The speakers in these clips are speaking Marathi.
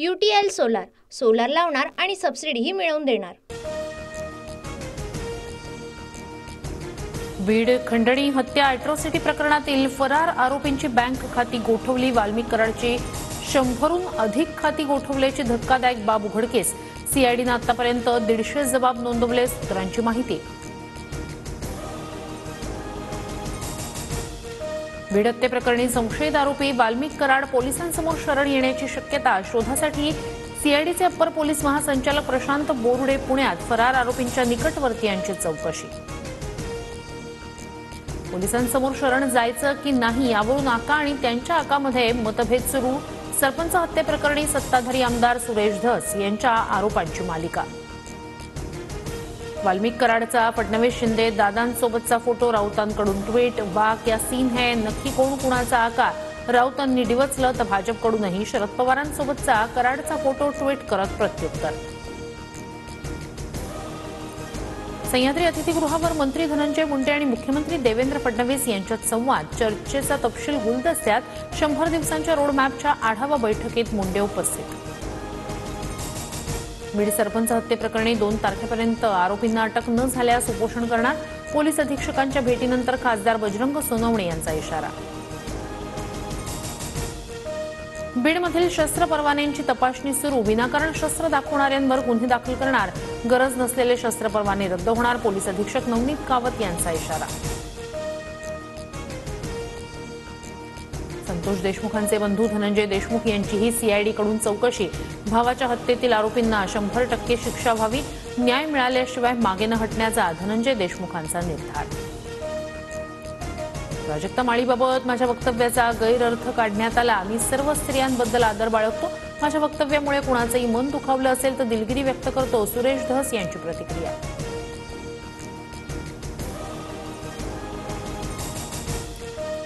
UTL सोलार सोलार लावणार आणि सबसिडीही मिळवून देणार। बीड खंडणी हत्या अॅट्रॉसिटी प्रकरणातील फरार आरोपींची बँक खाती गोठवली। वाल्मिक कराडची 100हून अधिक खाती गोठवल्याची धक्कादायक बाब उघडकीस। सीआयडीने आतापर्यंत 150 जबाब नोंदवले। सूत्रांची माहिती। बीड हत्येप्रकरणी संशयित आरोपी वाल्मिक कराड पोलिसांसमोर शरण येण्याची शक्यता। शोधासाठी सीआयडीचे अप्पर पोलीस महासंचालक प्रशांत बोरुडे पुण्यात। फरार आरोपींच्या निकटवर्तीयांची चौकशी। पोलिसांसमोर शरण जायचं की नाही यावरून आका आणि त्यांच्या आकामध्ये मतभेद सुरू। सरपंच हत्येप्रकरणी सत्ताधारी आमदार सुरेश धस यांच्या आरोपांची मालिका। वाल्मिक कराडचा फडणवीस शिंदे दादांसोबतचा फोटो। राऊतांकडून ट्विट। वाह क्या सीन है, नक्की कोण कुणाचा आका? राऊतांनी डिवचलं तर भाजपकडूनही शरद पवारांसोबतचा कराडचा फोटो ट्विट करत प्रत्युत्तर। सह्याद्री अतिथीगृहावर मंत्री धनंजय मुंडे आणि मुख्यमंत्री देवेंद्र फडणवीस यांच्यात संवाद। चर्चेचा तपशील गुलदस्त्यात। 100 दिवसांच्या रोडमॅपच्या आढावा बैठकीत मुंडे उपस्थित। बीड सरपंच हत्येप्रकरणी 2 तारखेपर्यंत आरोपींना अटक न झाल्यास उपोषण करणार। पोलीस अधीक्षकांच्या भेटीनंतर खासदार बजरंग सोनवणे यांचा इशारा। बीडमधील शस्त्र परवान्यांची तपासणी सुरू। विनाकारण शस्त्र दाखवणाऱ्यांवर गुन्हे दाखल करणार। गरज नसलेले शस्त्र परवाने रद्द होणार। पोलीस अधीक्षक नवनीत कावत यांचा इशारा। संतोष देशमुखांचे बंधू धनंजय देशमुख यांचीही सीआयडीकडून चौकशी। भावाच्या हत्येतील आरोपींना 100% शिक्षा व्हावी। न्याय मिळाल्याशिवाय मागे न हटण्याचा धनंजय देशमुखांचा निर्धार। प्राजक्ता माळीबाबत माझ्या वक्तव्याचा गैरअर्थ काढण्यात आला। मी सर्व स्त्रियांबद्दल आदर बाळगतो। माझ्या वक्तव्यामुळे कुणाचंही मन दुखावलं असेल तर दिलगिरी व्यक्त करतो। सुरेश धस यांची प्रतिक्रिया।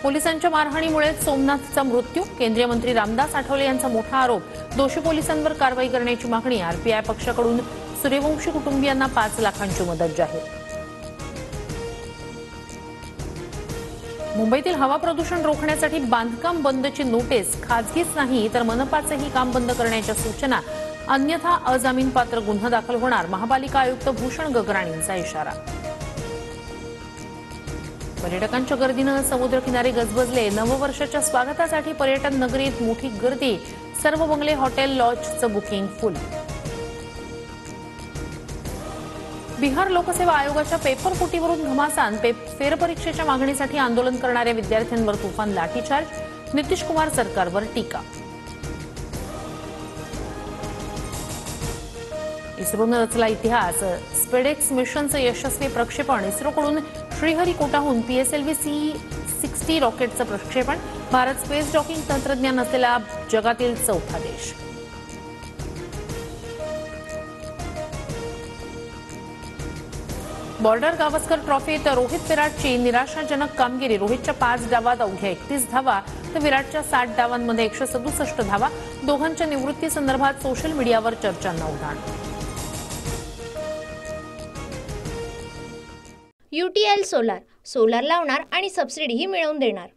पोलिसांच्या मारहाणीमुळेच सोमनाथचा मृत्यू। केंद्रीय मंत्री रामदास आठवले यांचा मोठा आरोप। दोषी पोलिसांवर कारवाई करण्याची मागणी। आरपीआय पक्षाकडून सूर्यवंशी कुटुंबियांना 5 लाखांची मदत जाहीर। मुंबईतील हवा प्रदूषण रोखण्यासाठी बांधकाम बंदची नोटीस। खाजगीच नाही तर मनपाचेही काम बंद करण्याच्या सूचना। अन्यथा अजामीनपात्र गुन्हा दाखल होणार। महापालिका आयुक्त भूषण गगराणींचा इशारा। पर्यटकांच्या गर्दीनं समुद्रकिनारे गजबजले। नववर्षाच्या स्वागतासाठी पर्यटन नगरीत मोठी गर्दी। सर्व बंगले, हॉटेल, लॉजचं बुकिंग फुल। बिहार लोकसेवा आयोगाच्या पेपरफुटीवरून घमासान। फेरपरीक्षेच्या मागणीसाठी आंदोलन करणाऱ्या विद्यार्थ्यांवर तुफान लाठीचार्ज। नितीश कुमार सरकारवर टीका। इस्रोनं रचला इतिहास। स्पेडेक्स मिशनचं यशस्वी प्रक्षेपण। इस्रोकडून श्रीहरिकोटाहून PSLV-C60 रॉकेटचं प्रक्षेपण। भारत स्पेस डॉकिंग तंत्रज्ञान असलेला जगातील 4था देश। बॉर्डर गावस्कर ट्रॉफीत रोहित विराटची निराशाजनक कामगिरी। रोहितच्या 5 डावात अवघ्या 31 धावा तर विराटच्या 60 डावांमध्ये 167 धावा। दोघांच्या निवृत्तीसंदर्भात सोशल मीडियावर चर्चांना उधाण। UTL सोलार सोलार लावणार आणि सबसिडीही मिळवून देणार।